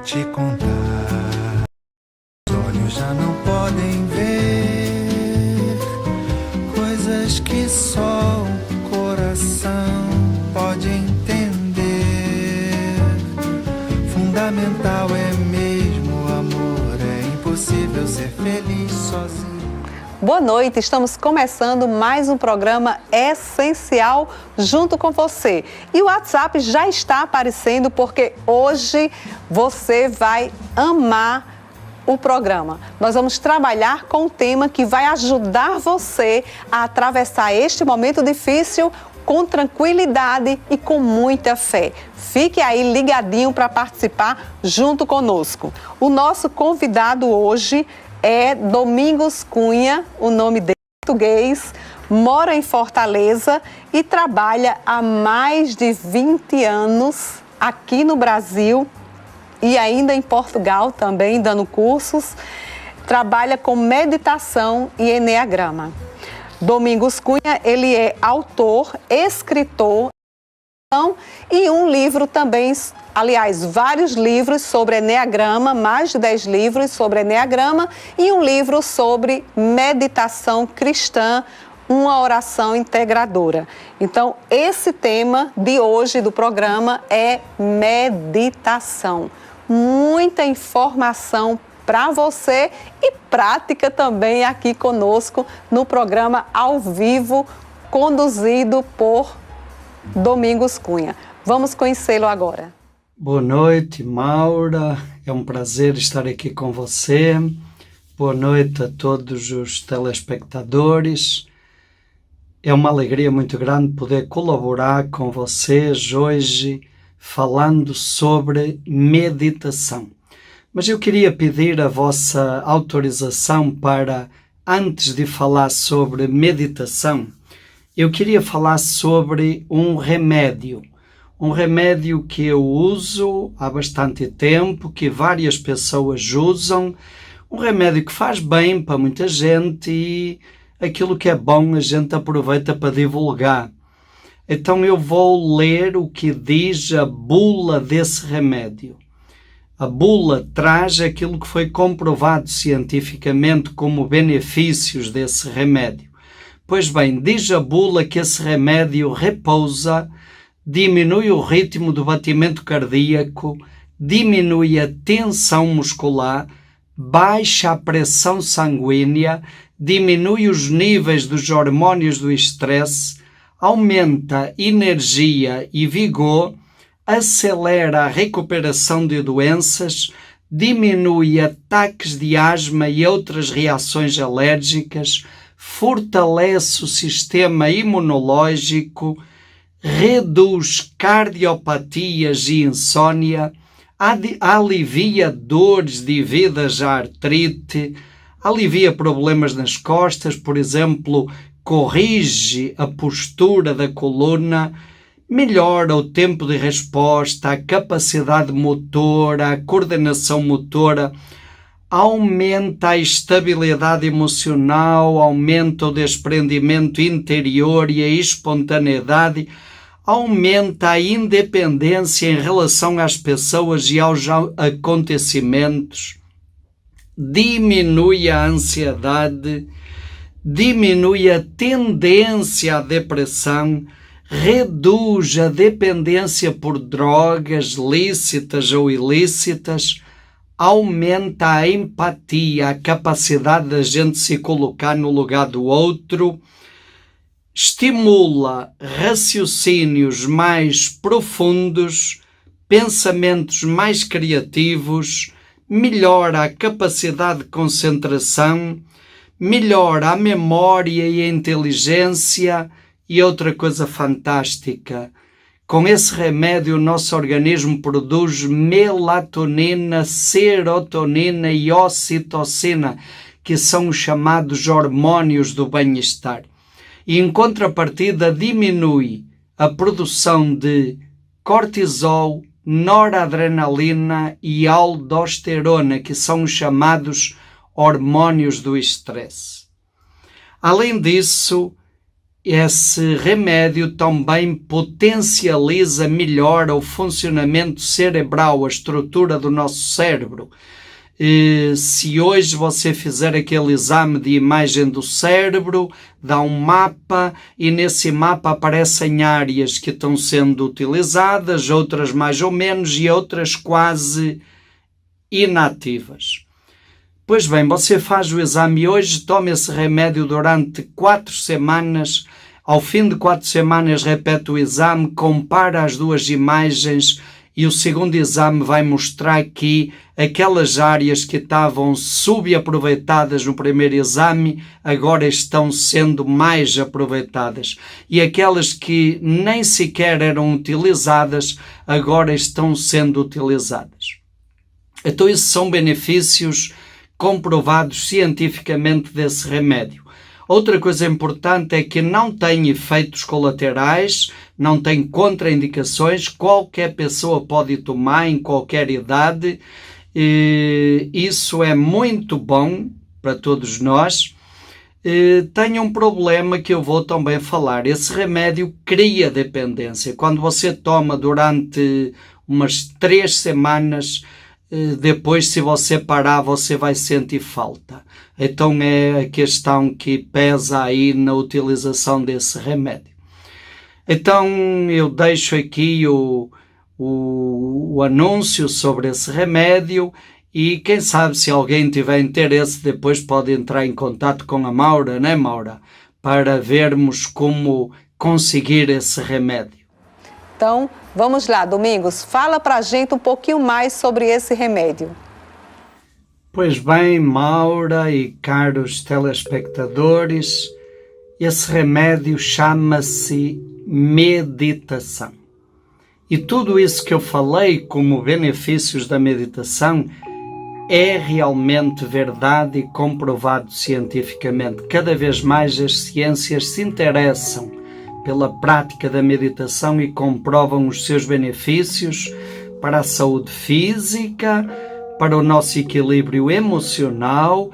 te contar. Os olhos já não podem ver coisas que só o coração pode entender. Fundamental é mesmo o amor, é impossível ser feliz sozinho. Boa noite, estamos começando mais um programa essencial junto com você. E o WhatsApp já está aparecendo porque hoje você vai amar o programa. Nós vamos trabalhar com um tema que vai ajudar você a atravessar este momento difícil com tranquilidade e com muita fé. Fique aí ligadinho para participar junto conosco. O nosso convidado hoje é Domingos Cunha, o nome dele é português, mora em Fortaleza e trabalha há mais de 20 anos aqui no Brasil e ainda em Portugal também, dando cursos. Trabalha com meditação e eneagrama. Domingos Cunha, ele é autor, escritor e um livro também, aliás, vários livros sobre eneagrama, mais de 10 livros sobre eneagrama e um livro sobre meditação cristã, uma oração integradora. Então, esse tema de hoje do programa é meditação. Muita informação para você e prática também aqui conosco no programa ao vivo, conduzido por Domingos Cunha. Vamos conhecê-lo agora. Boa noite, Maura. É um prazer estar aqui com você. Boa noite a todos os telespectadores. É uma alegria muito grande poder colaborar com vocês hoje falando sobre meditação. Mas eu queria pedir a vossa autorização para, antes de falar sobre meditação, eu queria falar sobre um remédio que eu uso há bastante tempo, que várias pessoas usam, um remédio que faz bem para muita gente e aquilo que é bom a gente aproveita para divulgar. Então eu vou ler o que diz a bula desse remédio. A bula traz aquilo que foi comprovado cientificamente como benefícios desse remédio. Pois bem, diz a bula que esse remédio repousa, diminui o ritmo do batimento cardíaco, diminui a tensão muscular, baixa a pressão sanguínea, diminui os níveis dos hormônios do estresse, aumenta energia e vigor, acelera a recuperação de doenças, diminui ataques de asma e outras reações alérgicas, fortalece o sistema imunológico, reduz cardiopatias e insônia, alivia dores devidas à artrite, alivia problemas nas costas, por exemplo, corrige a postura da coluna, melhora o tempo de resposta, a capacidade motora, a coordenação motora, aumenta a estabilidade emocional, aumenta o desprendimento interior e a espontaneidade, aumenta a independência em relação às pessoas e aos acontecimentos, diminui a ansiedade, diminui a tendência à depressão, reduz a dependência por drogas lícitas ou ilícitas, aumenta a empatia, a capacidade da gente se colocar no lugar do outro, estimula raciocínios mais profundos, pensamentos mais criativos, melhora a capacidade de concentração, melhora a memória e a inteligência e outra coisa fantástica. Com esse remédio, o nosso organismo produz melatonina, serotonina e ocitocina, que são os chamados hormônios do bem-estar. E, em contrapartida, diminui a produção de cortisol, noradrenalina e aldosterona, que são os chamados hormônios do estresse. Além disso, esse remédio também potencializa, melhora o funcionamento cerebral, a estrutura do nosso cérebro. Se hoje você fizer aquele exame de imagem do cérebro, dá um mapa e nesse mapa aparecem áreas que estão sendo utilizadas, outras mais ou menos e outras quase inativas. Pois bem, você faz o exame hoje, toma esse remédio durante 4 semanas, ao fim de 4 semanas repete o exame, compara as duas imagens e o segundo exame vai mostrar que aquelas áreas que estavam subaproveitadas no primeiro exame agora estão sendo mais aproveitadas e aquelas que nem sequer eram utilizadas agora estão sendo utilizadas. Então esses são benefícios comprovados cientificamente desse remédio. Outra coisa importante é que não tem efeitos colaterais, não tem contraindicações, qualquer pessoa pode tomar em qualquer idade. Isso é muito bom para todos nós. Tem um problema que eu vou também falar. Esse remédio cria dependência. Quando você toma durante umas 3 semanas, depois, se você parar, você vai sentir falta. Então é a questão que pesa aí na utilização desse remédio. Então eu deixo aqui o anúncio sobre esse remédio e quem sabe se alguém tiver interesse depois pode entrar em contato com a Maura, né Maura? Para vermos como conseguir esse remédio. Então, vamos lá, Domingos, fala pra gente um pouquinho mais sobre esse remédio. Pois bem, Maura e caros telespectadores, esse remédio chama-se meditação. E tudo isso que eu falei como benefícios da meditação é realmente verdade e comprovado cientificamente. Cada vez mais as ciências se interessam pela prática da meditação e comprovam os seus benefícios para a saúde física, para o nosso equilíbrio emocional,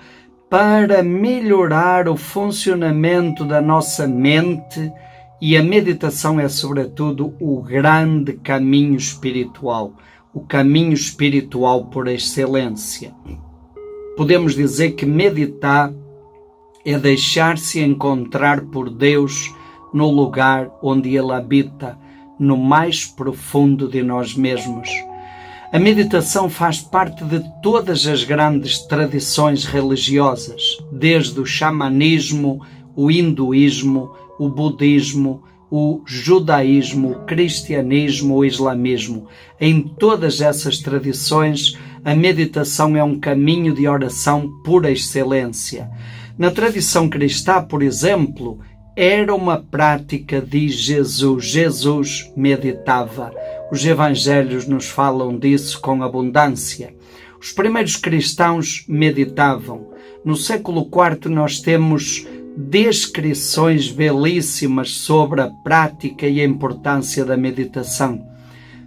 para melhorar o funcionamento da nossa mente e a meditação é, sobretudo, o grande caminho espiritual, o caminho espiritual por excelência. Podemos dizer que meditar é deixar-se encontrar por Deus no lugar onde Ele habita, no mais profundo de nós mesmos. A meditação faz parte de todas as grandes tradições religiosas, desde o xamanismo, o hinduísmo, o budismo, o judaísmo, o cristianismo, o islamismo. Em todas essas tradições, a meditação é um caminho de oração por excelência. Na tradição cristã, por exemplo, era uma prática de Jesus. Jesus meditava. Os evangelhos nos falam disso com abundância. Os primeiros cristãos meditavam. No século IV nós temos descrições belíssimas sobre a prática e a importância da meditação.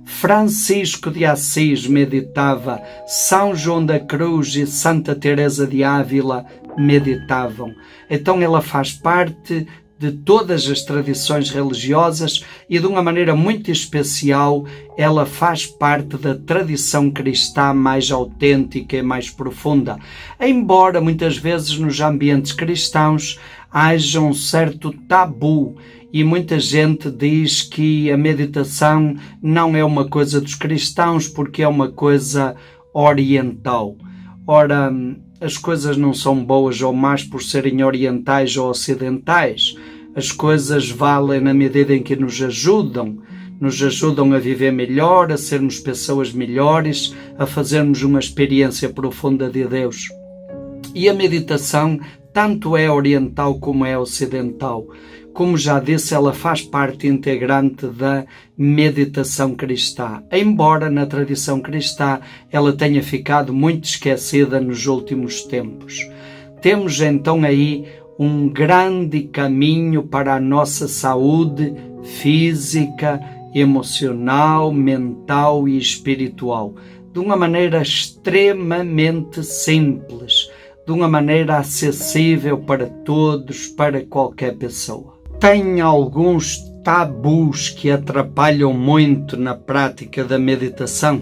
Francisco de Assis meditava, São João da Cruz e Santa Teresa de Ávila meditavam. Então ela faz parte de todas as tradições religiosas e de uma maneira muito especial ela faz parte da tradição cristã mais autêntica e mais profunda. Embora muitas vezes nos ambientes cristãos haja um certo tabu e muita gente diz que a meditação não é uma coisa dos cristãos porque é uma coisa oriental. Ora, as coisas não são boas ou más por serem orientais ou ocidentais. As coisas valem na medida em que nos ajudam a viver melhor, a sermos pessoas melhores, a fazermos uma experiência profunda de Deus. E a meditação tanto é oriental como é ocidental. Como já disse, ela faz parte integrante da meditação cristã, embora na tradição cristã ela tenha ficado muito esquecida nos últimos tempos. Temos então aí um grande caminho para a nossa saúde física, emocional, mental e espiritual, de uma maneira extremamente simples, de uma maneira acessível para todos, para qualquer pessoa. tem alguns tabus que atrapalham muito na prática da meditação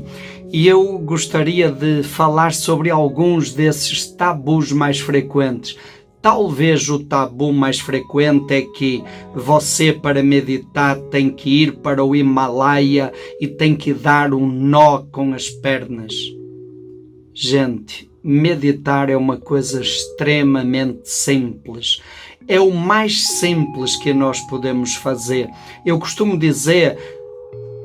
e eu gostaria de falar sobre alguns desses tabus mais frequentes. Talvez o tabu mais frequente é que você, para meditar, tem que ir para o Himalaia e tem que dar um nó com as pernas. Gente, meditar é uma coisa extremamente simples. É o mais simples que nós podemos fazer. Eu costumo dizer,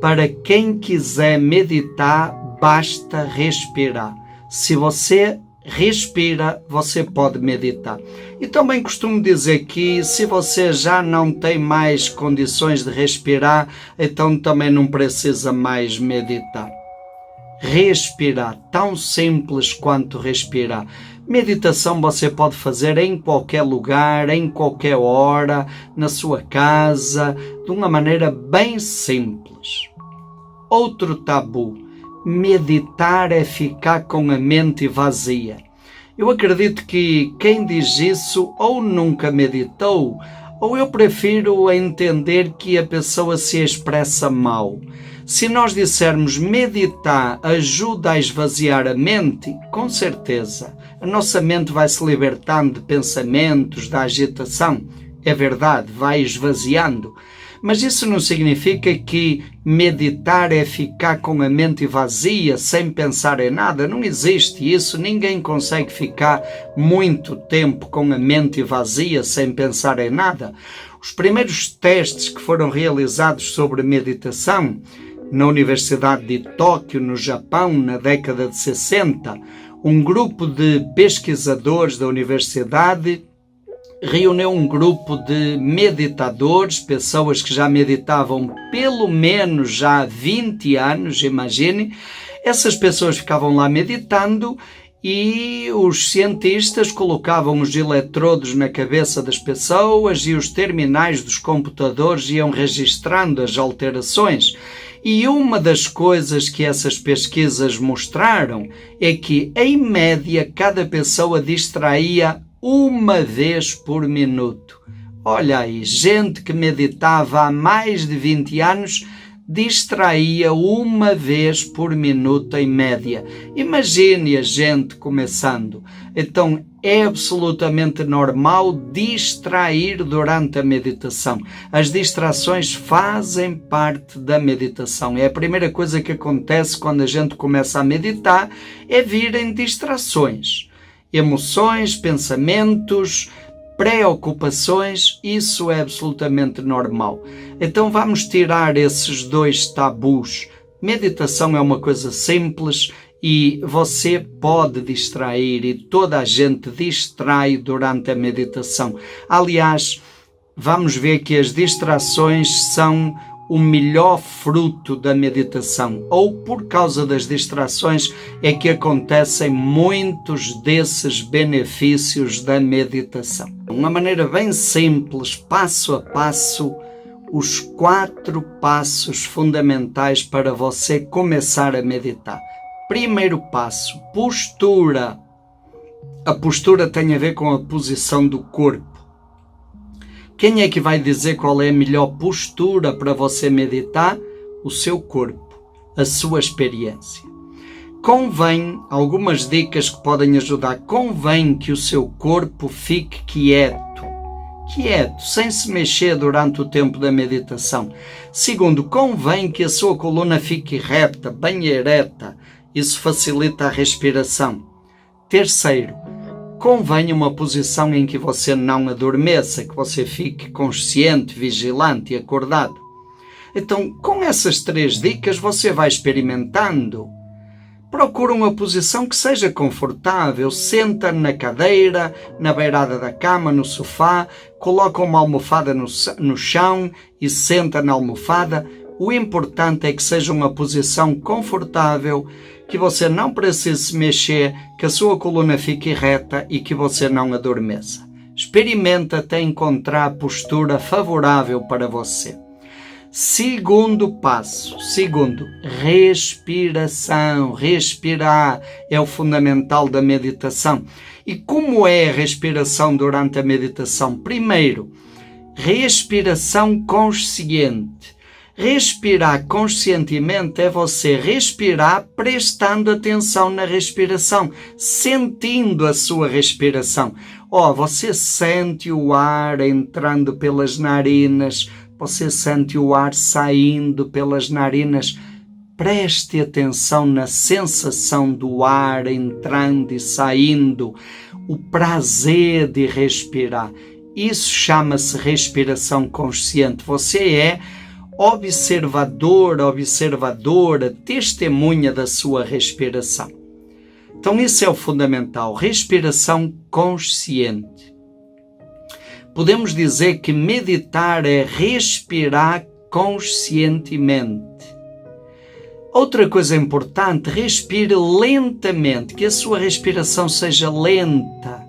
para quem quiser meditar, basta respirar. Se você respira, você pode meditar. E também costumo dizer que se você já não tem mais condições de respirar, então também não precisa mais meditar. Respirar, tão simples quanto respirar. Meditação você pode fazer em qualquer lugar, em qualquer hora, na sua casa, de uma maneira bem simples. Outro tabu. Meditar é ficar com a mente vazia. Eu acredito que quem diz isso ou nunca meditou, ou eu prefiro entender que a pessoa se expressa mal. Se nós dissermos meditar ajuda a esvaziar a mente, com certeza, a nossa mente vai se libertando de pensamentos, da agitação. É verdade, vai esvaziando. Mas isso não significa que meditar é ficar com a mente vazia, sem pensar em nada. Não existe isso. Ninguém consegue ficar muito tempo com a mente vazia, sem pensar em nada. Os primeiros testes que foram realizados sobre meditação na Universidade de Tóquio, no Japão, na década de 60, um grupo de pesquisadores da universidade reuniu um grupo de meditadores, pessoas que já meditavam pelo menos já há 20 anos, imagine. Essas pessoas ficavam lá meditando e os cientistas colocavam os eletrodos na cabeça das pessoas e os terminais dos computadores iam registrando as alterações. E uma das coisas que essas pesquisas mostraram é que, em média, cada pessoa distraía uma vez por minuto. Olha aí, gente que meditava há mais de 20 anos distraía uma vez por minuto em média. Imagine a gente começando. Então é absolutamente normal distrair durante a meditação. As distrações fazem parte da meditação. É a primeira coisa que acontece quando a gente começa a meditar, é virem distrações. Emoções, pensamentos, preocupações, isso é absolutamente normal. Então vamos tirar esses dois tabus. Meditação é uma coisa simples e você pode distrair e toda a gente distrai durante a meditação. Aliás, vamos ver que as distrações são o melhor fruto da meditação, ou por causa das distrações é que acontecem muitos desses benefícios da meditação. Uma maneira bem simples, passo a passo, os 4 passos fundamentais para você começar a meditar. Primeiro passo, postura. A postura tem a ver com a posição do corpo. Quem é que vai dizer qual é a melhor postura para você meditar? O seu corpo, a sua experiência. Convém, algumas dicas que podem ajudar, convém que o seu corpo fique quieto, sem se mexer durante o tempo da meditação. Segundo, convém que a sua coluna fique reta, bem ereta, isso facilita a respiração. Terceiro, convém uma posição em que você não adormeça, que você fique consciente, vigilante e acordado. Então, com essas 3 dicas, você vai experimentando. Procura uma posição que seja confortável. Senta na cadeira, na beirada da cama, no sofá, coloca uma almofada no chão e senta na almofada. O importante é que seja uma posição confortável, que você não precise se mexer, que a sua coluna fique reta e que você não adormeça. Experimenta até encontrar a postura favorável para você. Segundo passo, respiração. Respirar é o fundamental da meditação. E como é a respiração durante a meditação? Primeiro, respiração consciente. Respirar conscientemente é você respirar prestando atenção na respiração, sentindo a sua respiração. Você sente o ar entrando pelas narinas, você sente o ar saindo pelas narinas. Preste atenção na sensação do ar entrando e saindo, o prazer de respirar. Isso chama-se respiração consciente. Você é observador, observadora, testemunha da sua respiração. Então isso é o fundamental, respiração consciente. Podemos dizer que meditar é respirar conscientemente. Outra coisa importante, respire lentamente, que a sua respiração seja lenta.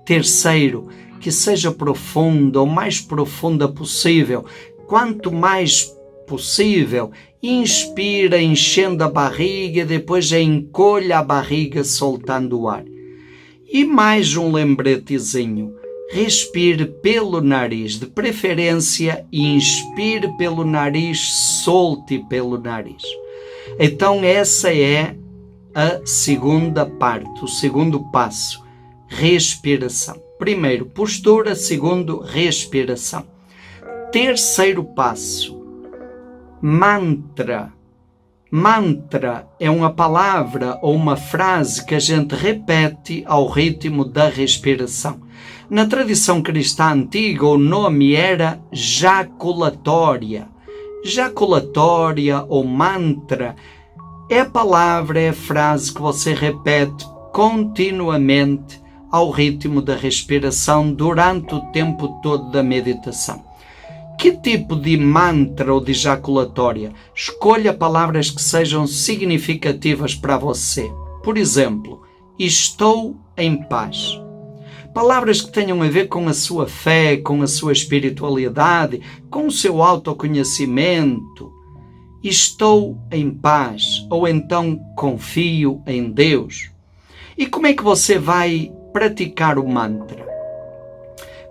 Terceiro, que seja profunda, o mais profunda possível. Quanto mais possível, inspira enchendo a barriga, depois encolha a barriga soltando o ar. E mais um lembretezinho, respire pelo nariz, de preferência inspire pelo nariz, solte pelo nariz. Então essa é a segunda parte, o segundo passo, respiração. Primeiro, postura, segundo, respiração. Terceiro passo, mantra. Mantra é uma palavra ou uma frase que a gente repete ao ritmo da respiração. Na tradição cristã antiga, o nome era jaculatória. Jaculatória ou mantra é a palavra, é a frase que você repete continuamente ao ritmo da respiração durante o tempo todo da meditação. Que tipo de mantra ou de jaculatória? Escolha palavras que sejam significativas para você. Por exemplo, estou em paz. Palavras que tenham a ver com a sua fé, com a sua espiritualidade, com o seu autoconhecimento. Estou em paz, ou então confio em Deus. E como é que você vai praticar o mantra?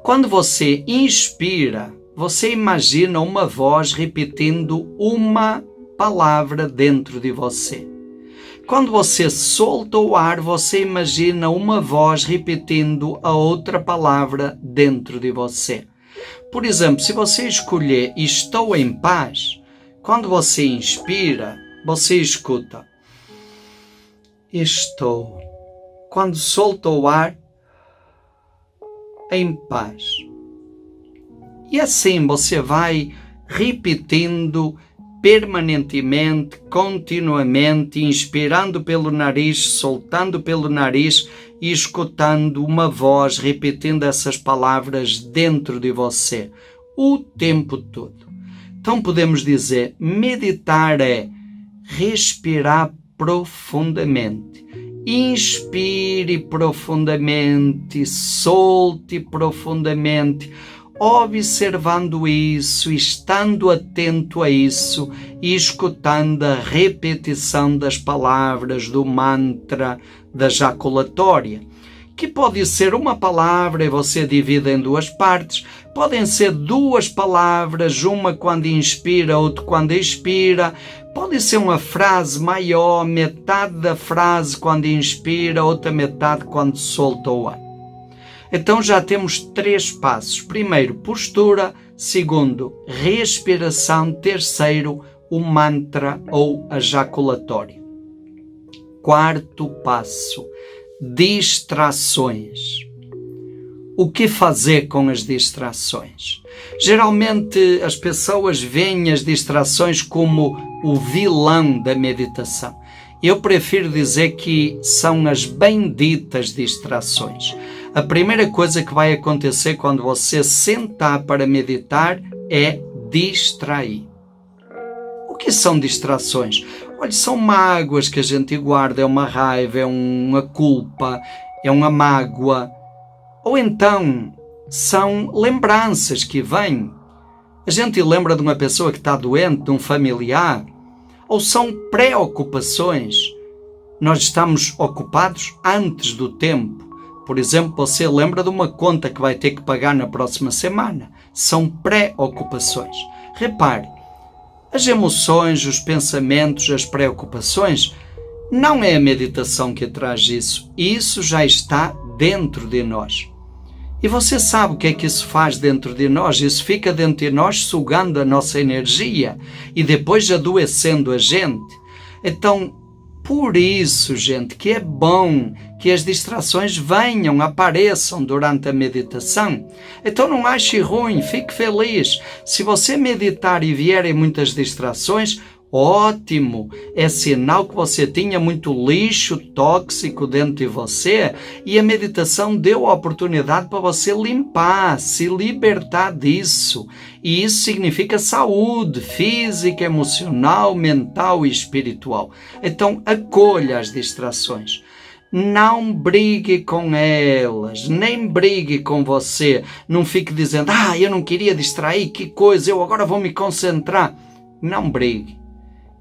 Quando você inspira, você imagina uma voz repetindo uma palavra dentro de você. Quando você solta o ar, você imagina uma voz repetindo a outra palavra dentro de você. Por exemplo, se você escolher estou em paz, quando você inspira, você escuta estou. Quando solta o ar, em paz. E assim você vai repetindo permanentemente, continuamente, inspirando pelo nariz, soltando pelo nariz e escutando uma voz repetindo essas palavras dentro de você o tempo todo. Então podemos dizer, meditar é respirar profundamente. Inspire profundamente, solte profundamente, observando isso, estando atento a isso e escutando a repetição das palavras do mantra da jaculatória, que pode ser uma palavra e você divide em duas partes, podem ser duas palavras, uma quando inspira, outra quando expira, pode ser uma frase maior, metade da frase quando inspira, outra metade quando solta o ar. Então já temos 3 passos. Primeiro, postura. Segundo, respiração. Terceiro, o mantra ou a jaculatória. Quarto passo, distrações. O que fazer com as distrações? Geralmente as pessoas veem as distrações como o vilão da meditação. Eu prefiro dizer que são as benditas distrações. A primeira coisa que vai acontecer quando você sentar para meditar é distrair. O que são distrações? Olha, são mágoas que a gente guarda, é uma raiva, é uma culpa, é uma mágoa. Ou então são lembranças que vêm. A gente lembra de uma pessoa que está doente, de um familiar. Ou são preocupações. Nós estamos ocupados antes do tempo. Por exemplo, você lembra de uma conta que vai ter que pagar na próxima semana. são preocupações. Repare, as emoções, os pensamentos, as preocupações, não é a meditação que traz isso. Isso já está dentro de nós. E você sabe o que é que isso faz dentro de nós? Isso fica dentro de nós, sugando a nossa energia e depois adoecendo a gente. Então, por isso, gente, que é bom que as distrações venham, apareçam durante a meditação. Então não ache ruim, fique feliz. Se você meditar e vierem muitas distrações, ótimo, é sinal que você tinha muito lixo tóxico dentro de você e a meditação deu a oportunidade para você limpar, se libertar disso. E isso significa saúde física, emocional, mental e espiritual. Então, acolha as distrações. Não brigue com elas, nem brigue com você. Não fique dizendo, eu não queria distrair, que coisa, eu agora vou me concentrar. Não brigue.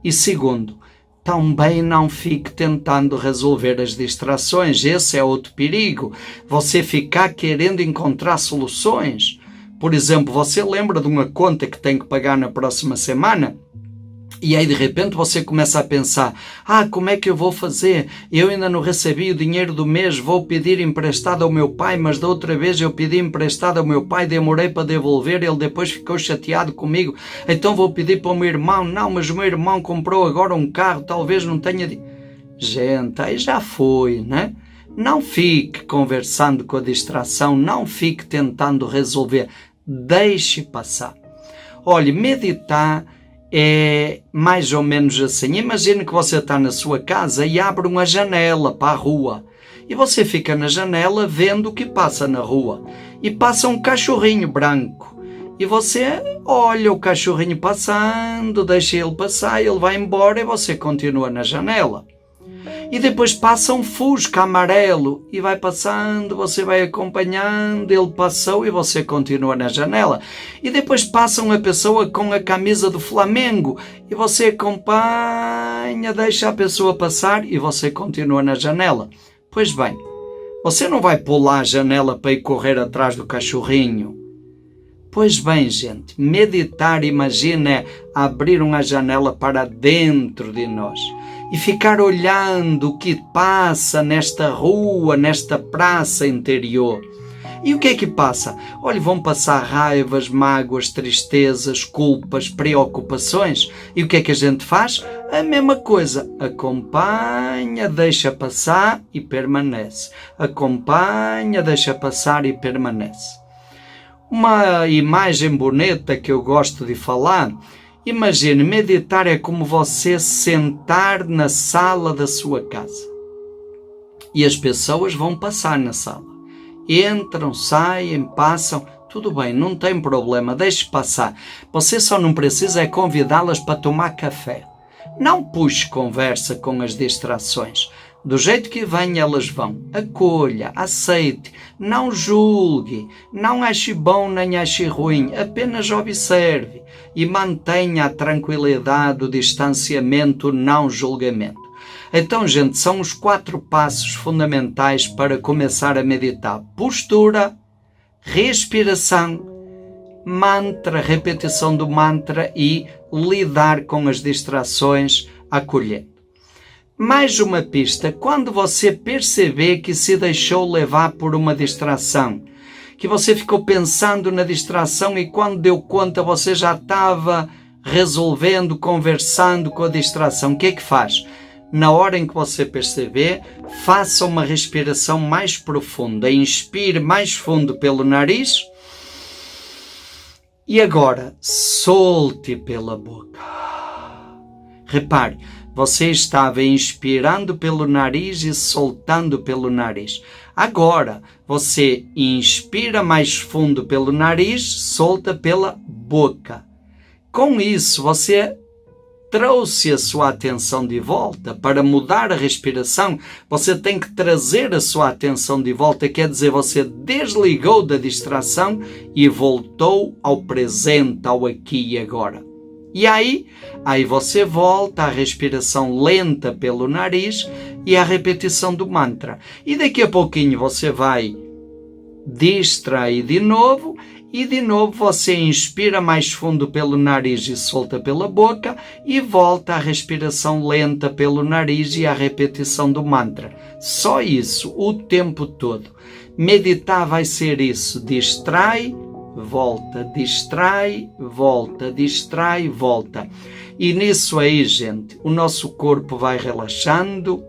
E segundo, também não fique tentando resolver as distrações. Esse é outro perigo. Você ficar querendo encontrar soluções. Por exemplo, você lembra de uma conta que tem que pagar na próxima semana? E aí de repente você começa a pensar, como é que eu vou fazer? Eu ainda não recebi o dinheiro do mês, vou pedir emprestado ao meu pai, mas da outra vez eu pedi emprestado ao meu pai, demorei para devolver, ele depois ficou chateado comigo, então vou pedir para o meu irmão, não, mas o meu irmão comprou agora um carro, talvez não tenha... Gente, aí já foi, né? Não fique conversando com a distração, não fique tentando resolver, deixe passar. Olhe, meditar é mais ou menos assim. Imagine que você está na sua casa e abre uma janela para a rua. E você fica na janela vendo o que passa na rua. E passa um cachorrinho branco. E você olha o cachorrinho passando, deixa ele passar, ele vai embora e você continua na janela. E depois passa um fusca amarelo e vai passando, você vai acompanhando, ele passou e você continua na janela. E depois passa uma pessoa com a camisa do Flamengo e você acompanha, deixa a pessoa passar e você continua na janela. Pois bem, você não vai pular a janela para ir correr atrás do cachorrinho. Pois bem, gente, meditar, imagina, é abrir uma janela para dentro de nós e ficar olhando o que passa nesta rua, nesta praça interior. E o que é que passa? Olha, vão passar raivas, mágoas, tristezas, culpas, preocupações. E o que é que a gente faz? A mesma coisa. Acompanha, deixa passar e permanece. Acompanha, deixa passar e permanece. Uma imagem bonita que eu gosto de falar, imagine, meditar é como você sentar na sala da sua casa. E as pessoas vão passar na sala. Entram, saem, passam, tudo bem, não tem problema, deixe passar. Você só não precisa é convidá-las para tomar café. Não puxe conversa com as distrações. Do jeito que vêm, elas vão. Acolha, aceite, não julgue, não ache bom nem ache ruim, apenas observe e mantenha a tranquilidade, o distanciamento, o não julgamento. Então, gente, são os 4 passos fundamentais para começar a meditar. Postura, respiração, mantra, repetição do mantra e lidar com as distrações, acolhendo. Mais uma pista, quando você perceber que se deixou levar por uma distração, que você ficou pensando na distração e quando deu conta você já estava resolvendo, conversando com a distração, o que é que faz? Na hora em que você perceber, faça uma respiração mais profunda, inspire mais fundo pelo nariz e agora solte pela boca. Repare, você estava inspirando pelo nariz e soltando pelo nariz. Agora, você inspira mais fundo pelo nariz, solta pela boca. Com isso, você trouxe a sua atenção de volta. Para mudar a respiração, você tem que trazer a sua atenção de volta. Quer dizer, você desligou da distração e voltou ao presente, ao aqui e agora. E aí você volta à respiração lenta pelo nariz e à repetição do mantra. E daqui a pouquinho você vai distrair de novo E de novo você inspira mais fundo pelo nariz e solta pela boca e volta à respiração lenta pelo nariz e à repetição do mantra. Só isso, o tempo todo. Meditar vai ser isso. Distrai, volta, distrai, volta, distrai, volta. E nisso aí, gente, o nosso corpo vai relaxando,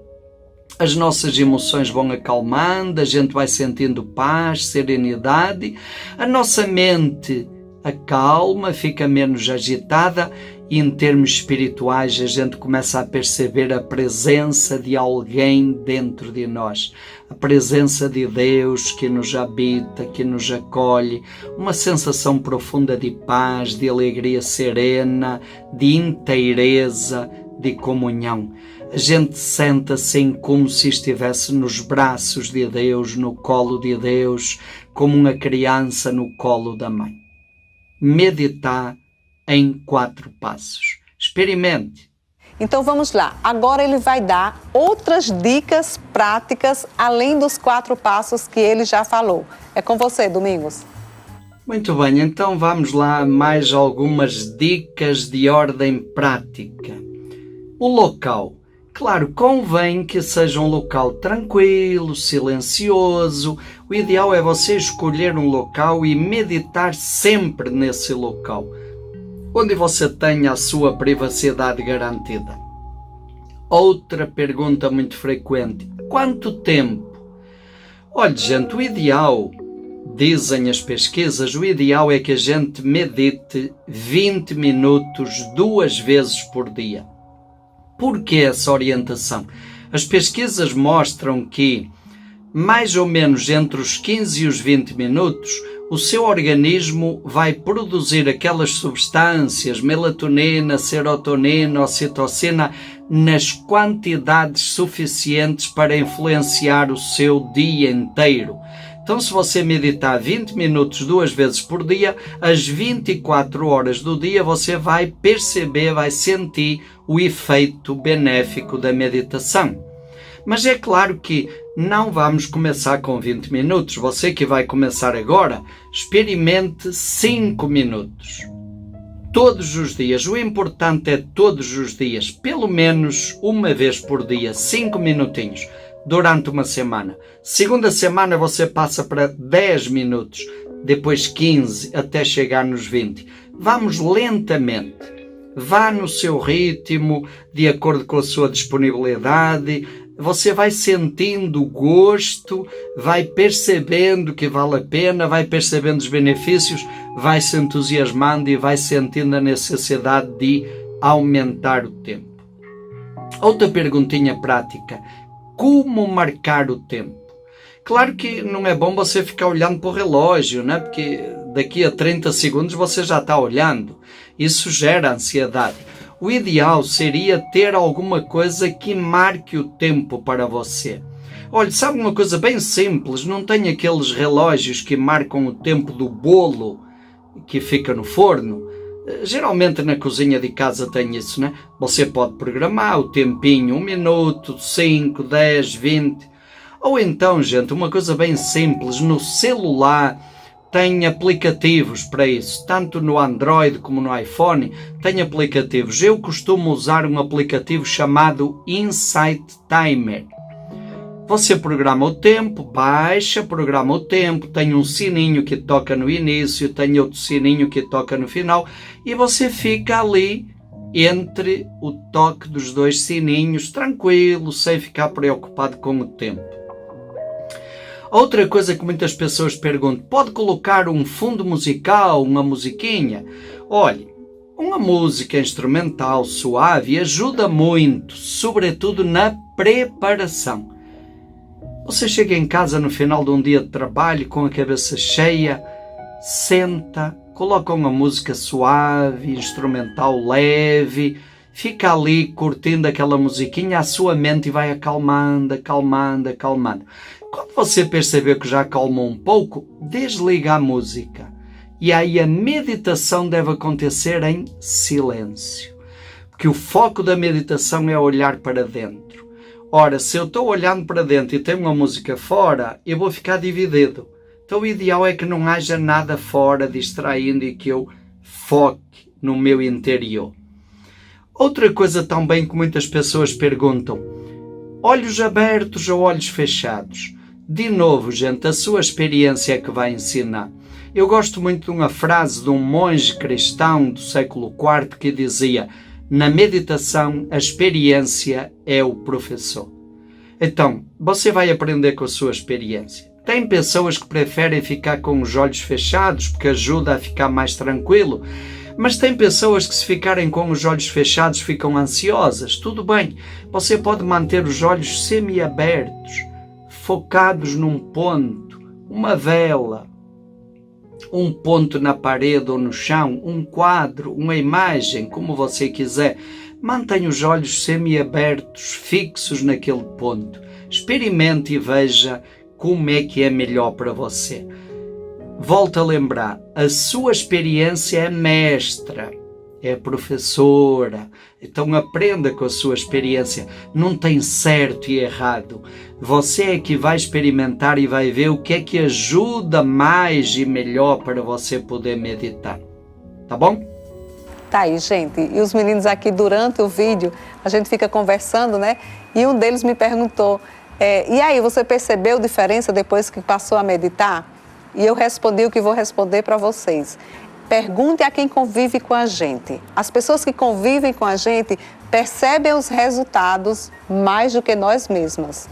as nossas emoções vão acalmando, a gente vai sentindo paz, serenidade, a nossa mente acalma, fica menos agitada e em termos espirituais a gente começa a perceber a presença de alguém dentro de nós, a presença de Deus que nos habita, que nos acolhe, uma sensação profunda de paz, de alegria serena, de inteireza, de comunhão. A gente senta-se como se estivesse nos braços de Deus, no colo de Deus, como uma criança no colo da mãe. Meditar em 4 passos. Experimente. Então vamos lá. Agora ele vai dar outras dicas práticas além dos 4 passos que ele já falou. É com você, Domingos. Muito bem, então vamos lá mais algumas dicas de ordem prática. O local. Claro, convém que seja um local tranquilo, silencioso. O ideal é você escolher um local e meditar sempre nesse local, onde você tenha a sua privacidade garantida. Outra pergunta muito frequente: quanto tempo? Olha, gente, o ideal, dizem as pesquisas, o ideal é que a gente medite 20 minutos 2 vezes por dia. Por que essa orientação? As pesquisas mostram que, mais ou menos entre os 15 e os 20 minutos, o seu organismo vai produzir aquelas substâncias, melatonina, serotonina, ocitocina, nas quantidades suficientes para influenciar o seu dia inteiro. Então, se você meditar 20 minutos 2 vezes por dia, às 24 horas do dia, você vai perceber, vai sentir o efeito benéfico da meditação. Mas é claro que não vamos começar com 20 minutos. Você que vai começar agora, experimente 5 minutos. Todos os dias. O importante é todos os dias, pelo menos uma vez por dia, 5 minutinhos. Durante uma semana. Segunda semana você passa para 10 minutos, depois 15, até chegar nos 20. Vamos lentamente. Vá no seu ritmo, de acordo com a sua disponibilidade. Você vai sentindo o gosto, vai percebendo que vale a pena, vai percebendo os benefícios, vai se entusiasmando e vai sentindo a necessidade de aumentar o tempo. Outra perguntinha prática. Como marcar o tempo? Claro que não é bom você ficar olhando para o relógio, né? Porque daqui a 30 segundos você já está olhando. Isso gera ansiedade. O ideal seria ter alguma coisa que marque o tempo para você. Olha, sabe uma coisa bem simples? Não tem aqueles relógios que marcam o tempo do bolo que fica no forno? Geralmente na cozinha de casa tem isso, né? Você pode programar o tempinho, 1 minuto, 5, 10, 20. Ou então, gente, uma coisa bem simples, no celular tem aplicativos para isso. Tanto no Android como no iPhone tem aplicativos. Eu costumo usar um aplicativo chamado Insight Timer. Você programa o tempo, baixa, programa o tempo, tem um sininho que toca no início, tem outro sininho que toca no final e você fica ali entre o toque dos 2 sininhos, tranquilo, sem ficar preocupado com o tempo. Outra coisa que muitas pessoas perguntam, pode colocar um fundo musical, uma musiquinha? Olha, uma música instrumental suave ajuda muito, sobretudo na preparação. Você chega em casa no final de um dia de trabalho com a cabeça cheia, senta, coloca uma música suave, instrumental leve, fica ali curtindo aquela musiquinha, a sua mente vai acalmando, acalmando, acalmando. Quando você perceber que já acalmou um pouco, desliga a música. E aí a meditação deve acontecer em silêncio. Porque o foco da meditação é olhar para dentro. Ora, se eu estou olhando para dentro e tem uma música fora, eu vou ficar dividido. Então o ideal é que não haja nada fora distraindo e que eu foque no meu interior. Outra coisa também que muitas pessoas perguntam, olhos abertos ou olhos fechados? De novo, gente, a sua experiência é que vai ensinar. Eu gosto muito de uma frase de um monge cristão do século IV que dizia, na meditação a experiência é o professor. Então, você vai aprender com a sua experiência. Tem pessoas que preferem ficar com os olhos fechados porque ajuda a ficar mais tranquilo, mas tem pessoas que se ficarem com os olhos fechados ficam ansiosas. Tudo bem, você pode manter os olhos semi-abertos, focados num ponto, uma vela, um ponto na parede ou no chão, um quadro, uma imagem, como você quiser. Mantenha os olhos semi-abertos, fixos naquele ponto. Experimente e veja como é que é melhor para você. Volto a lembrar, a sua experiência é mestra, é professora, então aprenda com a sua experiência, não tem certo e errado. Você é que vai experimentar e vai ver o que é que ajuda mais e melhor para você poder meditar, tá bom? Tá aí, gente, e os meninos aqui durante o vídeo, a gente fica conversando, né? E um deles me perguntou, e aí, você percebeu diferença depois que passou a meditar? E eu respondi o que vou responder para vocês. Pergunte a quem convive com a gente. As pessoas que convivem com a gente percebem os resultados mais do que nós mesmas.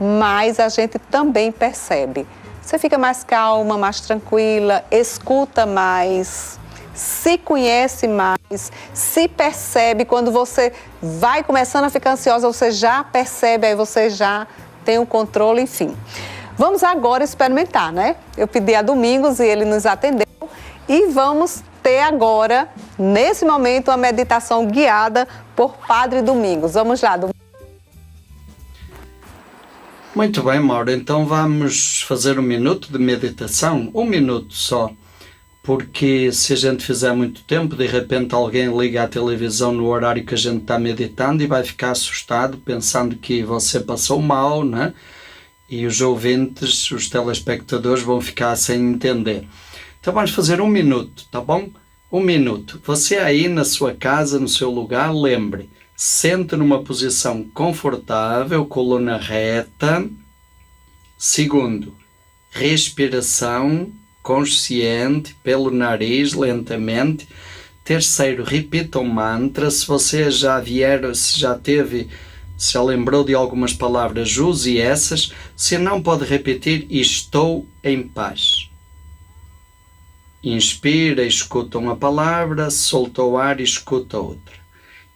Mas a gente também percebe. Você fica mais calma, mais tranquila, escuta mais, se conhece mais, se percebe. Quando você vai começando a ficar ansiosa, você já percebe, aí você já tem o controle, enfim. Vamos agora experimentar, né? Eu pedi a Domingos e ele nos atendeu. E vamos ter agora, nesse momento, uma meditação guiada por Padre Domingos. Vamos lá, Domingos. Muito bem, Maura. Então vamos fazer um minuto de meditação. Um minuto só. Porque se a gente fizer muito tempo, de repente alguém liga à televisão no horário que a gente está meditando e vai ficar assustado, pensando que você passou mal, né? E os ouvintes, os telespectadores vão ficar sem entender. Então vamos fazer um minuto, tá bom? Um minuto. Você aí na sua casa, no seu lugar, lembre, sente numa posição confortável, coluna reta. Segundo, respiração consciente pelo nariz, lentamente. Terceiro, repita um mantra. Se você já já lembrou de algumas palavras, use essas. Se não, pode repetir, estou em paz. Inspira, escuta uma palavra, solta o ar e escuta outra.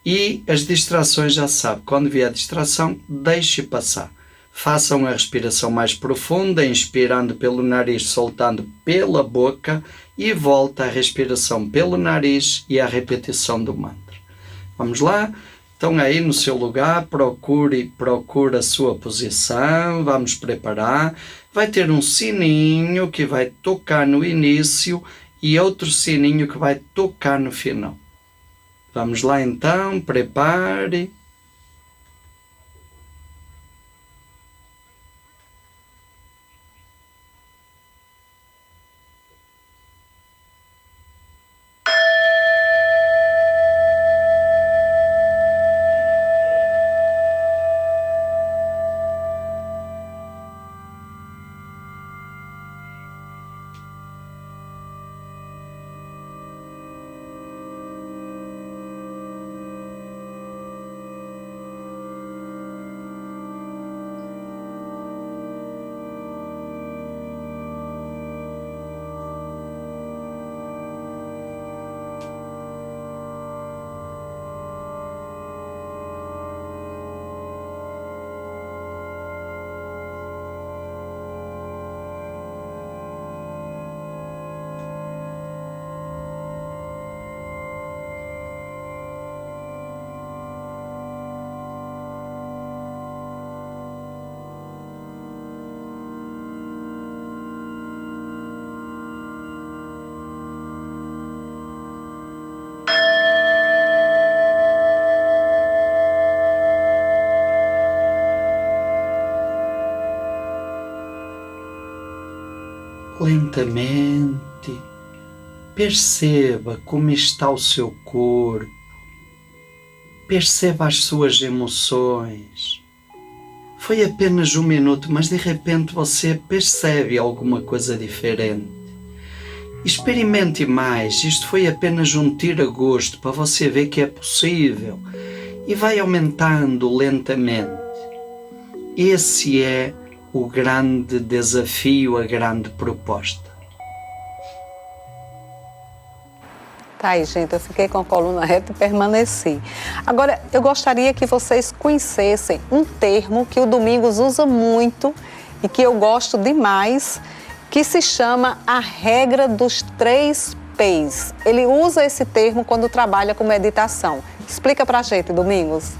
E as distrações já sabe, quando vier a distração, deixe passar. Façam a respiração mais profunda, inspirando pelo nariz, soltando pela boca e volta a respiração pelo nariz e a repetição do mantra. Vamos lá? Então aí no seu lugar, procure a sua posição, vamos preparar. Vai ter um sininho que vai tocar no início e outro sininho que vai tocar no final. Vamos lá então, prepare. lentamente, perceba como está o seu corpo, perceba as suas emoções. Foi apenas 1 minuto, mas de repente você percebe alguma coisa diferente. Experimente mais, isto foi apenas um tira-gosto para você ver que é possível e vai aumentando lentamente. Esse é o grande desafio, a grande proposta. Tá aí, gente, eu fiquei com a coluna reta e permaneci. Agora, eu gostaria que vocês conhecessem um termo que o Domingos usa muito e que eu gosto demais, que se chama a regra dos 3 P's. Ele usa esse termo quando trabalha com meditação. Explica pra gente, Domingos.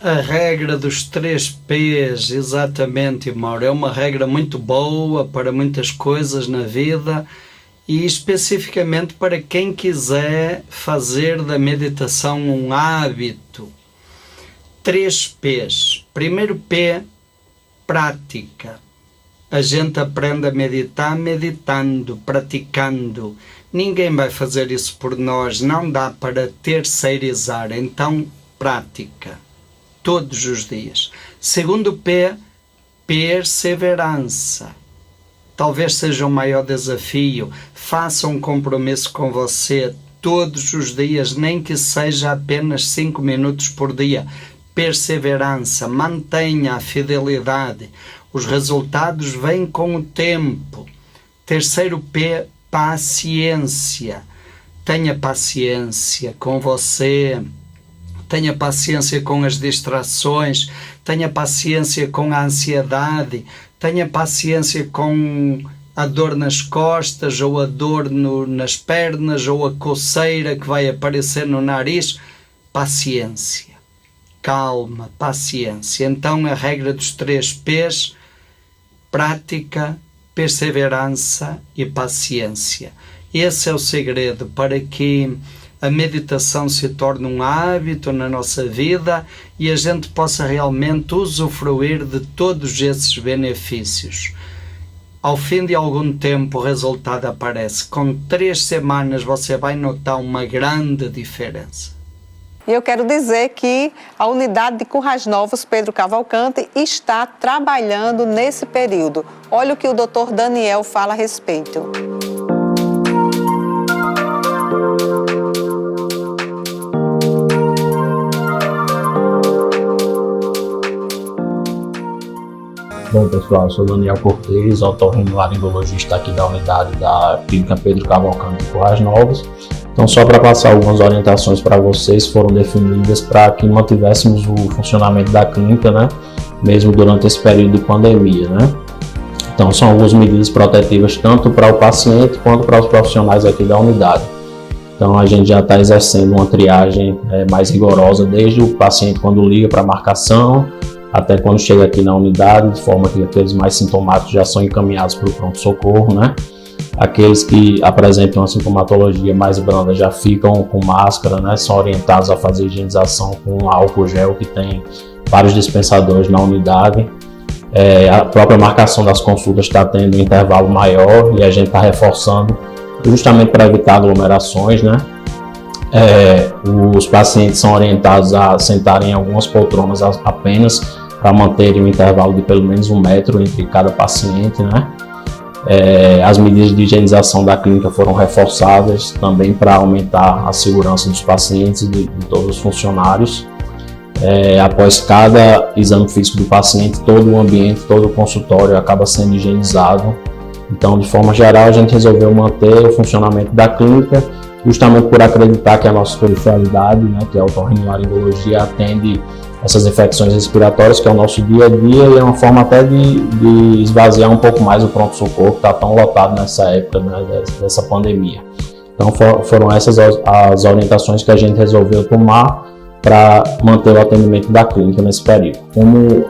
A regra dos 3 P's, exatamente, Mauro, é uma regra muito boa para muitas coisas na vida e especificamente para quem quiser fazer da meditação um hábito. 3 P's. Primeiro P, prática. A gente aprende a meditar meditando, praticando. Ninguém vai fazer isso por nós, não dá para terceirizar, então prática, todos os dias. Segundo P, perseverança. Talvez seja o maior desafio, faça um compromisso com você todos os dias, nem que seja apenas 5 minutos por dia. Perseverança, mantenha a fidelidade. Os resultados vêm com o tempo. Terceiro P, paciência. Tenha paciência com você, tenha paciência com as distrações, tenha paciência com a ansiedade, tenha paciência com a dor nas costas, ou a dor nas pernas, ou a coceira que vai aparecer no nariz. Paciência, calma, paciência. Então a regra dos 3 P's, prática, perseverança e paciência. Esse é o segredo para que a meditação se torne um hábito na nossa vida e a gente possa realmente usufruir de todos esses benefícios. Ao fim de algum tempo o resultado aparece. Com 3 semanas você vai notar uma grande diferença. E eu quero dizer que a unidade de Currais Novos, Pedro Cavalcante, está trabalhando nesse período. Olha o que o Dr. Daniel fala a respeito. Bom, pessoal, eu sou Daniel Cortez, otorrinolaringologista aqui da unidade da Clínica Pedro Cavalcante de Currais Novos. Então, só para passar algumas orientações para vocês, foram definidas para que mantivéssemos o funcionamento da clínica, né, mesmo durante esse período de pandemia, né. Então, são algumas medidas protetivas tanto para o paciente quanto para os profissionais aqui da unidade. Então, a gente já está exercendo uma triagem mais rigorosa, desde o paciente quando liga para a marcação, até quando chega aqui na unidade, de forma que aqueles mais sintomáticos já são encaminhados para o pronto-socorro, né? Aqueles que apresentam uma sintomatologia mais branda já ficam com máscara, né? São orientados a fazer higienização com álcool gel, que tem vários dispensadores na unidade. A própria marcação das consultas está tendo um intervalo maior e a gente está reforçando justamente para evitar aglomerações, né? Os pacientes são orientados a sentarem em algumas poltronas apenas para manterem um intervalo de pelo menos 1 metro entre cada paciente, né? As medidas de higienização da clínica foram reforçadas também para aumentar a segurança dos pacientes e de todos os funcionários. Após cada exame físico do paciente, todo o ambiente, todo o consultório acaba sendo higienizado. Então, de forma geral, a gente resolveu manter o funcionamento da clínica, justamente por acreditar que a nossa especialidade, né, que é a otorrinolaringologia, atende essas infecções respiratórias, que é o nosso dia a dia, e é uma forma até de esvaziar um pouco mais o pronto-socorro, que está tão lotado nessa época, né, dessa pandemia. Então foram essas as orientações que a gente resolveu tomar para manter o atendimento da clínica nesse período. Como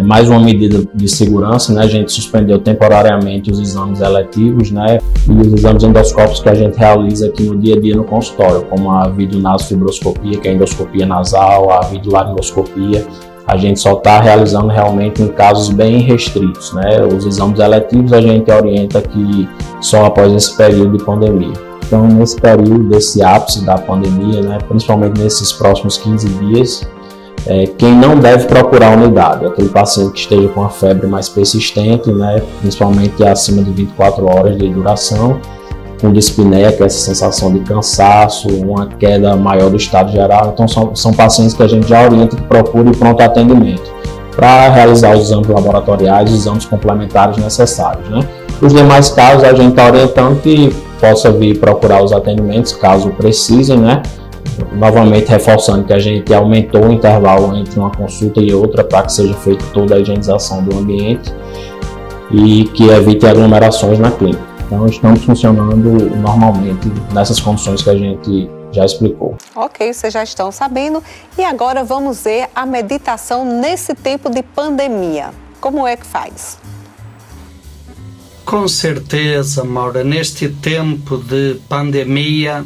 mais uma medida de segurança, né, a gente suspendeu temporariamente os exames eletivos, né, e os exames endoscópicos que a gente realiza aqui no dia a dia no consultório, como a videonasofibroscopia, que é a endoscopia nasal, a videolaringoscopia, a gente só está realizando realmente em casos bem restritos, né? Os exames eletivos a gente orienta que só após esse período de pandemia. Então, nesse período, desse ápice da pandemia, né, principalmente nesses próximos 15 dias, quem não deve procurar a unidade, aquele paciente que esteja com a febre mais persistente, né, principalmente acima de 24 horas de duração, com dispneia, que é essa sensação de cansaço, uma queda maior do estado geral. Então são pacientes que a gente já orienta que procure pronto atendimento para realizar os exames laboratoriais e exames complementares necessários, né? Os demais casos a gente está orientando que possa vir procurar os atendimentos caso precisem, né? Novamente reforçando que a gente aumentou o intervalo entre uma consulta e outra para que seja feita toda a higienização do ambiente e que evite aglomerações na clínica. Então, estamos funcionando normalmente nessas condições que a gente já explicou. Ok, vocês já estão sabendo. E agora vamos ver a meditação nesse tempo de pandemia. Como é que faz? Com certeza, Maura, neste tempo de pandemia,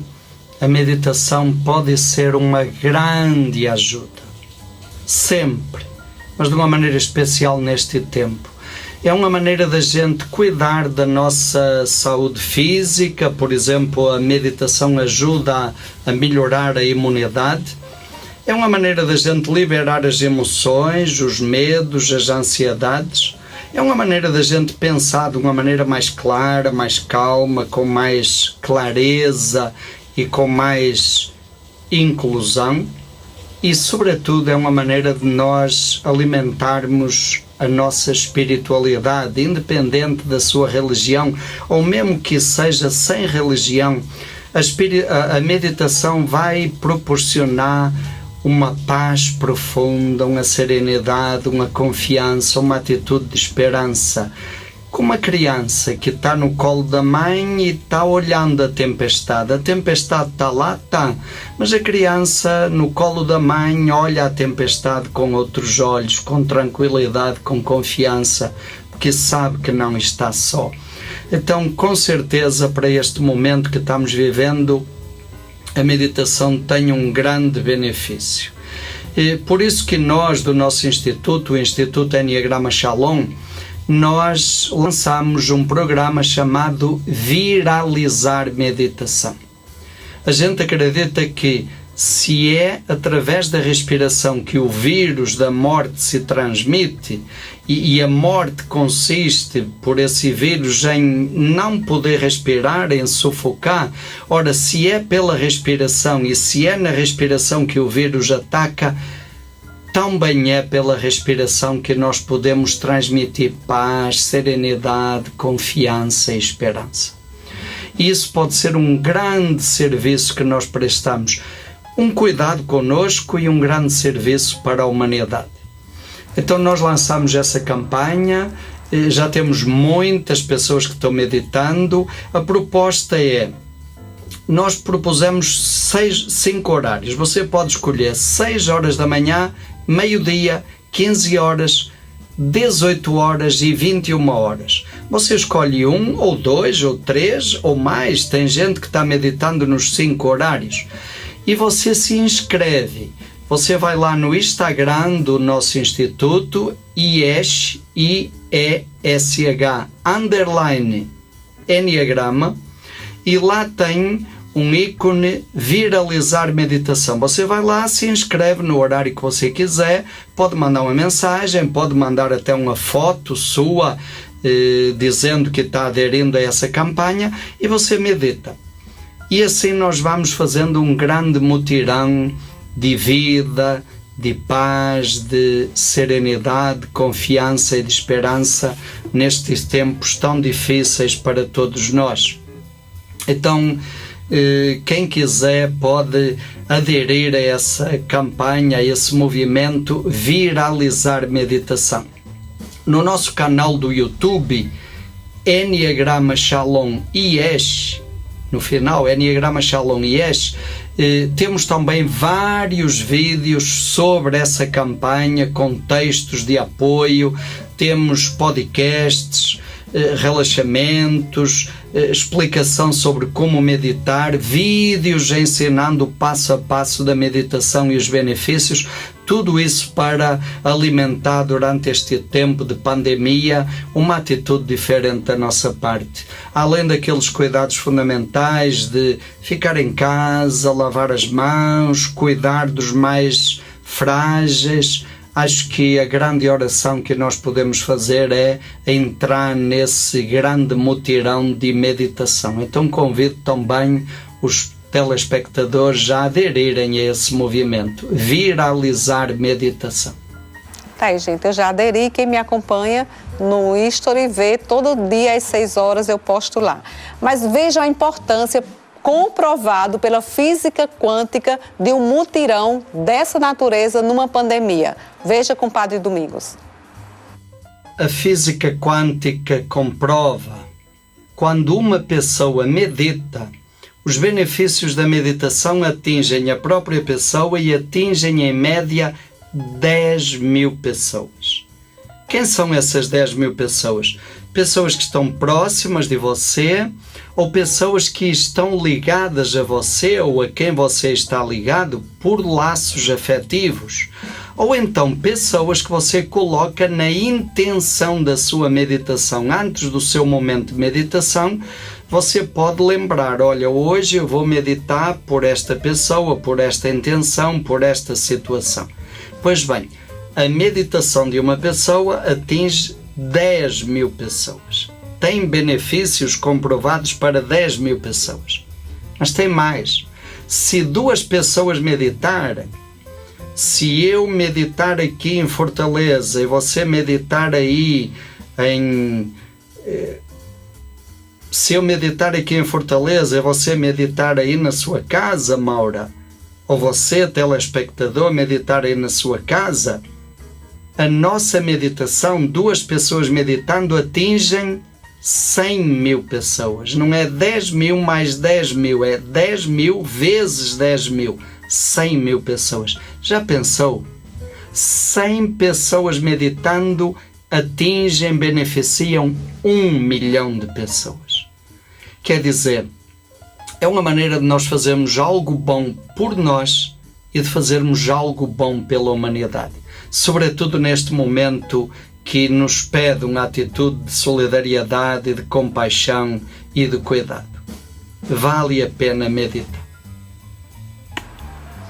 a meditação pode ser uma grande ajuda. Sempre, mas de uma maneira especial neste tempo. É uma maneira da gente cuidar da nossa saúde física, por exemplo, a meditação ajuda a melhorar a imunidade. É uma maneira da gente liberar as emoções, os medos, as ansiedades. É uma maneira da gente pensar de uma maneira mais clara, mais calma, com mais clareza e com mais inclusão. E, sobretudo, é uma maneira de nós alimentarmos a nossa espiritualidade, independente da sua religião, ou mesmo que seja sem religião. A meditação vai proporcionar uma paz profunda, uma serenidade, uma confiança, uma atitude de esperança. Como uma criança que está no colo da mãe e está olhando a tempestade está lá, está, mas a criança no colo da mãe olha a tempestade com outros olhos, com tranquilidade, com confiança, porque sabe que não está só. Então, com certeza, para este momento que estamos vivendo, a meditação tem um grande benefício. E por isso que nós, do nosso instituto, o Instituto Enneagrama Shalom, nós lançamos um programa chamado Viralizar Meditação. A gente acredita que se é através da respiração que o vírus da morte se transmite, e a morte consiste por esse vírus em não poder respirar, em sufocar, ora, se é pela respiração e se é na respiração que o vírus ataca, também é pela respiração que nós podemos transmitir paz, serenidade, confiança e esperança. E isso pode ser um grande serviço que nós prestamos, um cuidado conosco e um grande serviço para a humanidade. Então nós lançamos essa campanha, já temos muitas pessoas que estão meditando. A proposta é, nós propusemos 5 horários, você pode escolher 6 horas da manhã, meio-dia, 15 horas, 18 horas e 21 horas. Você escolhe 1 ou 2 ou 3 ou mais, tem gente que está meditando nos 5 horários. E você se inscreve. Você vai lá no Instagram do nosso instituto, IESH, I-E-S-H, _ Enneagrama, e lá tem um ícone Viralizar Meditação. Você vai lá, se inscreve no horário que você quiser, pode mandar uma mensagem, pode mandar até uma foto sua dizendo que está aderindo a essa campanha e você medita. E assim nós vamos fazendo um grande mutirão de vida, de paz, de serenidade, de confiança e de esperança nestes tempos tão difíceis para todos nós. Então, quem quiser pode aderir a essa campanha, a esse movimento Viralizar Meditação. No nosso canal do YouTube, Enneagrama Shalom IESH, no final, Enneagrama Shalom IESH, temos também vários vídeos sobre essa campanha, com textos de apoio, temos podcasts, relaxamentos, explicação sobre como meditar, vídeos ensinando o passo a passo da meditação e os benefícios. Tudo isso para alimentar durante este tempo de pandemia uma atitude diferente da nossa parte. Além daqueles cuidados fundamentais de ficar em casa, lavar as mãos, cuidar dos mais frágeis, acho que a grande oração que nós podemos fazer é entrar nesse grande mutirão de meditação. Então convido também os telespectadores a aderirem a esse movimento, viralizar meditação. Tá aí, gente, eu já aderi, quem me acompanha no History vê, todo dia às 6 horas eu posto lá. Mas vejam a importância, comprovado pela física quântica, de um mutirão dessa natureza numa pandemia. Veja com o Padre Domingos. A física quântica comprova, quando uma pessoa medita, os benefícios da meditação atingem a própria pessoa e atingem em média 10.000 pessoas. Quem são essas 10.000 pessoas? Pessoas que estão próximas de você ou pessoas que estão ligadas a você ou a quem você está ligado por laços afetivos. Ou então pessoas que você coloca na intenção da sua meditação. Antes do seu momento de meditação, você pode lembrar, olha, hoje eu vou meditar por esta pessoa, por esta intenção, por esta situação. Pois bem, a meditação de uma pessoa atinge 10.000 pessoas. Tem benefícios comprovados para 10.000 pessoas. Mas tem mais. Se 2 pessoas meditarem, se eu meditar aqui em Fortaleza e você meditar aí em... Se eu meditar aqui em Fortaleza e você meditar aí na sua casa, Maura, ou você, telespectador, meditar aí na sua casa, a nossa meditação, 2 pessoas meditando, atingem 100.000 pessoas. Não é 10.000 mais 10.000, é 10.000 vezes 10.000, 100.000 pessoas. Já pensou? 100 pessoas meditando atingem, beneficiam 1 milhão de pessoas. Quer dizer, é uma maneira de nós fazermos algo bom por nós e de fazermos algo bom pela humanidade. Sobretudo neste momento que nos pede uma atitude de solidariedade, de compaixão e de cuidado. Vale a pena meditar.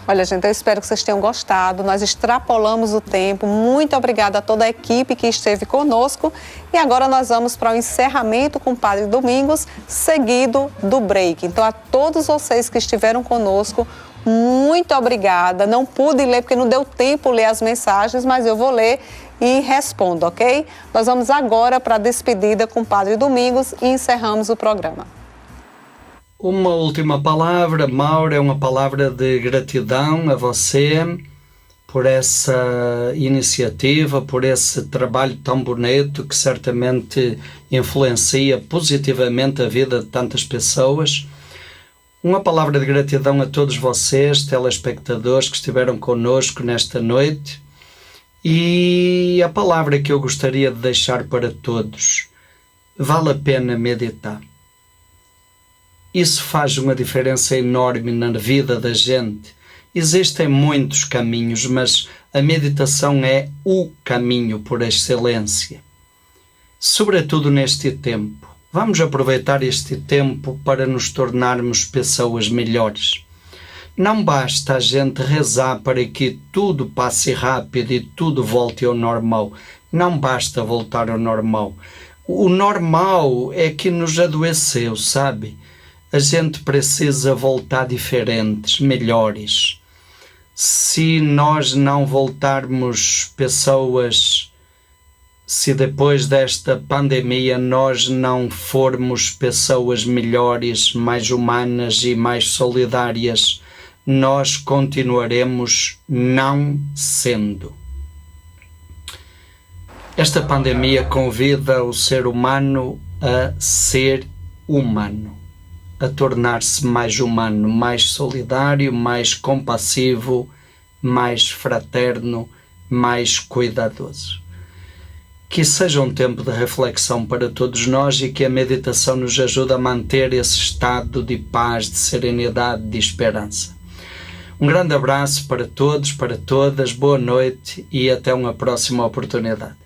Olha, gente, eu espero que vocês tenham gostado. Nós extrapolamos o tempo. Muito obrigada a toda a equipe que esteve conosco. E agora nós vamos para o encerramento com o Padre Domingos, seguido do break. Então, a todos vocês que estiveram conosco, muito obrigada. Não pude ler porque não deu tempo ler as mensagens, mas eu vou ler e respondo, ok? Nós vamos agora para a despedida com o Padre Domingos e encerramos o programa. Uma última palavra, Maura, é uma palavra de gratidão a você por essa iniciativa, por esse trabalho tão bonito que certamente influencia positivamente a vida de tantas pessoas. Uma palavra de gratidão a todos vocês, telespectadores que estiveram connosco nesta noite. E a palavra que eu gostaria de deixar para todos: vale a pena meditar. Isso faz uma diferença enorme na vida da gente. Existem muitos caminhos, mas a meditação é o caminho por excelência. Sobretudo neste tempo. Vamos aproveitar este tempo para nos tornarmos pessoas melhores. Não basta a gente rezar para que tudo passe rápido e tudo volte ao normal. Não basta voltar ao normal. O normal é que nos adoeceu, sabe? A gente precisa voltar diferentes, melhores. Se nós não voltarmos pessoas, se depois desta pandemia nós não formos pessoas melhores, mais humanas e mais solidárias, nós continuaremos não sendo. Esta pandemia convida o ser humano a ser humano, a tornar-se mais humano, mais solidário, mais compassivo, mais fraterno, mais cuidadoso. Que seja um tempo de reflexão para todos nós e que a meditação nos ajude a manter esse estado de paz, de serenidade, de esperança. Um grande abraço para todos, para todas, boa noite e até uma próxima oportunidade.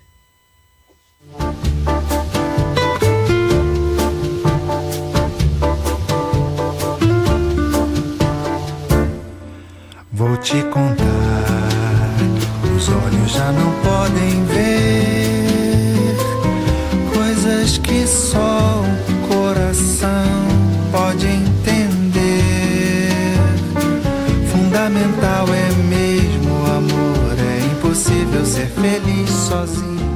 Vou te contar, os olhos já não podem ver coisas que só o coração pode entender. Fundamental é mesmo o amor, é impossível ser feliz sozinho.